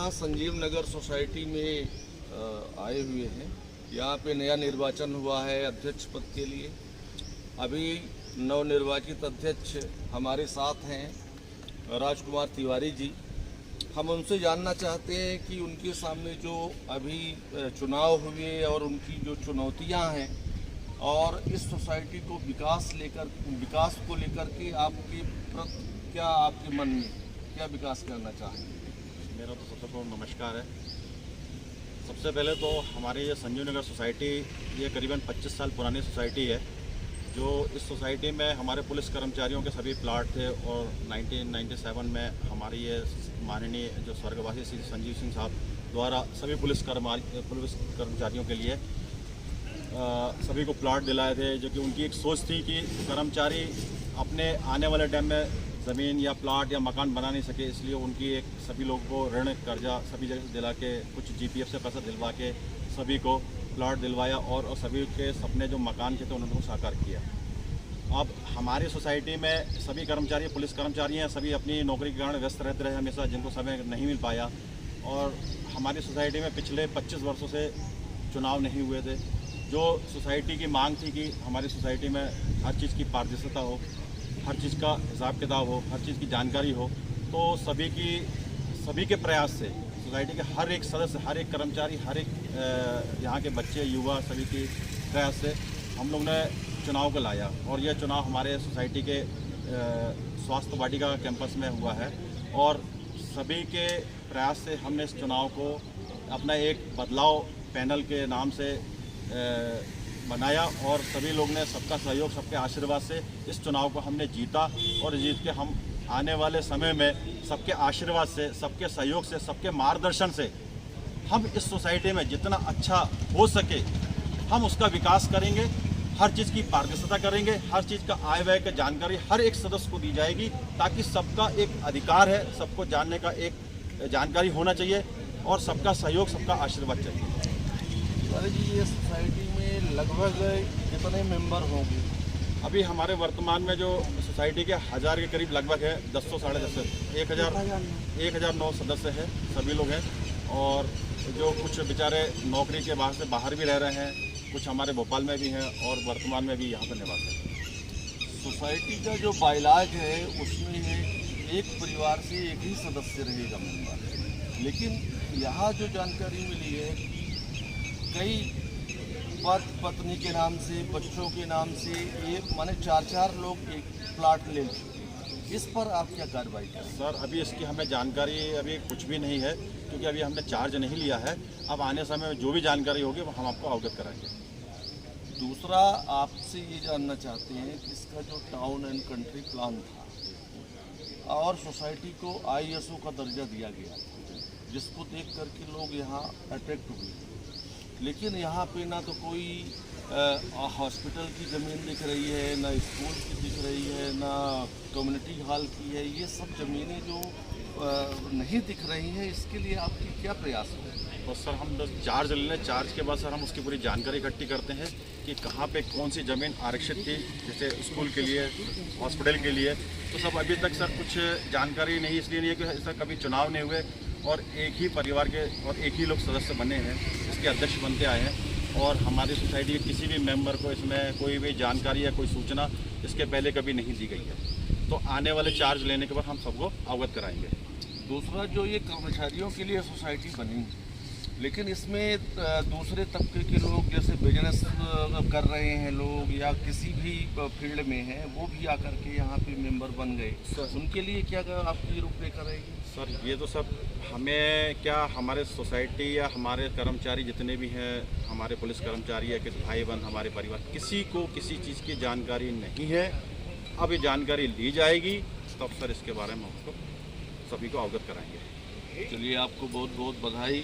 यहाँ संजीव नगर सोसाइटी में आए हुए हैं। यहाँ पे नया निर्वाचन हुआ है अध्यक्ष पद के लिए। अभी नवनिर्वाचित अध्यक्ष हमारे साथ हैं राजकुमार तिवारी जी। हम उनसे जानना चाहते हैं कि उनके सामने जो अभी चुनाव हुए और उनकी जो चुनौतियाँ हैं और इस सोसाइटी को विकास को लेकर के आपके क्या आपके मन में क्या विकास करना चाहेंगे? मेरा तो सबसे पहले नमस्कार है। सबसे पहले तो हमारे ये संजीव नगर सोसाइटी ये करीबन 25 साल पुरानी सोसाइटी है। जो इस सोसाइटी में हमारे पुलिस कर्मचारियों के सभी प्लाट थे और 1997 में हमारी ये माननीय जो स्वर्गवासी श्री संजीव सिंह साहब द्वारा सभी पुलिस कर्मचारियों के लिए सभी को प्लाट दिलाए थे। जो कि उनकी एक सोच थी कि कर्मचारी अपने आने वाले टाइम में ज़मीन या प्लाट या मकान बना नहीं सके, इसलिए उनकी एक सभी लोगों को ऋण कर्जा सभी जगह से दिला के कुछ जीपीएफ से पैसा दिलवा के सभी को प्लाट दिलवाया और सभी के सपने जो मकान के थे उन्होंने साकार किया। अब हमारी सोसाइटी में सभी कर्मचारी पुलिस कर्मचारी हैं, सभी अपनी नौकरी के कारण व्यस्त रहते रहे हमेशा, जिनको समय नहीं मिल पाया। और हमारी सोसाइटी में पिछले 25 वर्षों से चुनाव नहीं हुए थे। जो सोसाइटी की मांग थी कि हमारी सोसाइटी में हर चीज़ की पारदर्शिता हो, हर चीज़ का हिसाब किताब हो, हर चीज़ की जानकारी हो, तो सभी के प्रयास से सोसाइटी के हर एक सदस्य, हर एक कर्मचारी, हर एक यहाँ के बच्चे युवा सभी के प्रयास से हम लोग ने चुनाव को लाया। और यह चुनाव हमारे सोसाइटी के स्वास्थ्य वाटिका कैंपस में हुआ है और सभी के प्रयास से हमने इस चुनाव को अपना एक बदलाव पैनल के नाम से बनाया और सभी लोग ने सबका सहयोग सबके आशीर्वाद से इस चुनाव को हमने जीता। और जीत के हम आने वाले समय में सबके आशीर्वाद से, सबके सहयोग से, सबके मार्गदर्शन से हम इस सोसाइटी में जितना अच्छा हो सके हम उसका विकास करेंगे। हर चीज़ की पारदर्शिता करेंगे, हर चीज़ का आय व्यय की जानकारी हर एक सदस्य को दी जाएगी, ताकि सबका एक अधिकार है, सबको जानने का एक जानकारी होना चाहिए और सबका सहयोग सबका आशीर्वाद चाहिए। अरे जी, ये सोसाइटी में लगभग कितने मेंबर होंगे? अभी हमारे वर्तमान में जो सोसाइटी के 1000 के करीब लगभग है, 10 साढ़े 1009 सदस्य हैं, सभी लोग हैं। और जो कुछ बेचारे नौकरी के बाहर से बाहर भी रह रहे हैं, कुछ हमारे भोपाल में भी हैं और वर्तमान में भी यहाँ पर निवास है। सोसाइटी का जो बाइलाज है उसमें है एक परिवार से एक ही सदस्य रहेगा मेंबर, लेकिन यहाँ जो जानकारी मिली है कि कई पत्नी के नाम से, बच्चों के नाम से एक माने 4 लोग एक प्लाट ले चुके। इस पर आप क्या कार्रवाई करें? सर, अभी इसकी हमें जानकारी अभी कुछ भी नहीं है, क्योंकि अभी हमने चार्ज नहीं लिया है। अब आने समय में जो भी जानकारी होगी वो हम आपको अवगत कराएंगे। दूसरा, आपसे ये जानना चाहते हैं कि इसका जो टाउन एंड कंट्री प्लान था और सोसाइटी को ISO का दर्जा दिया गया, जिसको देख करके लोग यहाँ अट्रैक्ट हुए, लेकिन यहाँ पे ना तो कोई हॉस्पिटल की ज़मीन दिख रही है, ना स्कूल की दिख रही है, ना कम्युनिटी हॉल की है। ये सब ज़मीनें जो नहीं दिख रही हैं, इसके लिए आपकी क्या प्रयास है? तो सर, हम बस चार्ज ले लें, चार्ज के बाद सर हम उसकी पूरी जानकारी इकट्ठी करते हैं कि कहाँ पे कौन सी ज़मीन आरक्षित थी, जैसे स्कूल के लिए, हॉस्पिटल के लिए। तो सब अभी तक सर कुछ जानकारी नहीं, इसलिए नहीं है कि सर कभी चुनाव नहीं हुए और एक ही परिवार के और एक ही लोग सदस्य बने हैं, इसके अध्यक्ष बनते आए हैं। और हमारी सोसाइटी के किसी भी मेंबर को इसमें कोई भी जानकारी या कोई सूचना इसके पहले कभी नहीं दी गई है। तो आने वाले चार्ज लेने के बाद हम सबको अवगत कराएंगे। दूसरा, जो ये कर्मचारियों के लिए सोसाइटी बनी, लेकिन इसमें दूसरे तबके के लोग जैसे बिजनेस कर रहे हैं लोग या किसी भी फील्ड में हैं, वो भी आकर के यहाँ पे मेंबर बन गए, उनके लिए क्या आपकी रूपरेखा रहेगी? सर, ये तो सब हमें क्या, हमारे सोसाइटी या हमारे कर्मचारी जितने भी हैं, हमारे पुलिस कर्मचारी या किसी भाई बहन, हमारे परिवार, किसी को किसी चीज़ की जानकारी नहीं है। अब ये जानकारी ली जाएगी तब सर इसके बारे में आपको सभी को अवगत कराएंगे। चलिए, आपको बहुत बहुत बधाई।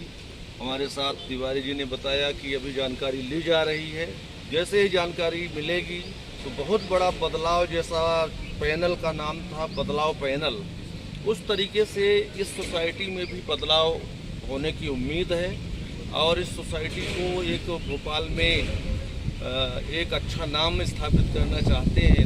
हमारे साथ तिवारी जी ने बताया कि अभी जानकारी ली जा रही है, जैसे ही जानकारी मिलेगी तो बहुत बड़ा बदलाव, जैसा पैनल का नाम था बदलाव पैनल, उस तरीके से इस सोसाइटी में भी बदलाव होने की उम्मीद है। और इस सोसाइटी को एक भोपाल में एक अच्छा नाम स्थापित करना चाहते हैं।